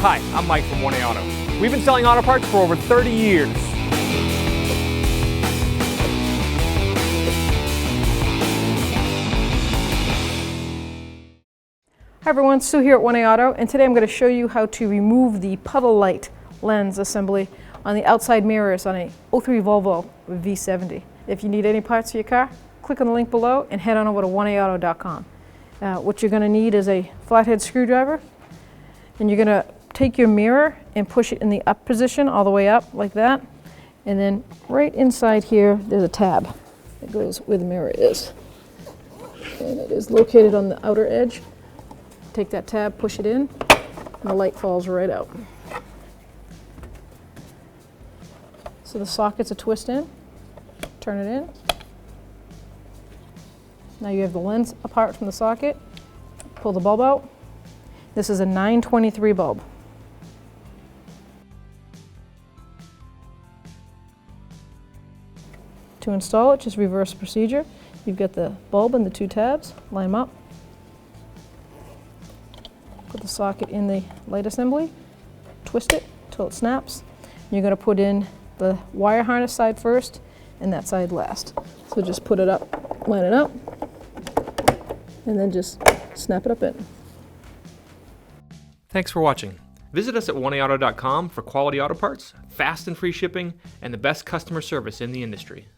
Hi, I'm Mike from 1A Auto. We've been selling auto parts for over 30 years. Hi everyone, Sue here at 1A Auto, and today I'm going to show you how to remove the puddle light lens assembly on the outside mirrors on a 03 Volvo V70. If you need any parts for your car, click on the link below and head on over to 1aauto.com. What you're going to need is a flathead screwdriver, and you're going to take your mirror and push it in the up position all the way up like that, and then right inside here there's a tab that goes where the mirror is, and it is located on the outer edge. Take that tab, push it in, and the light falls right out. So the sockets are twist in, turn it in. Now you have the lens apart from the socket, pull the bulb out. This is a 923 bulb. To install it, just reverse the procedure. You've got the bulb and the two tabs, line them up. Put the socket in the light assembly, twist it till it snaps. You're going to put in the wire harness side first and that side last. So just put it up, line it up, and then just snap it up in. Thanks for watching. Visit us at 1aauto.com for quality auto parts, fast and free shipping, and the best customer service in the industry.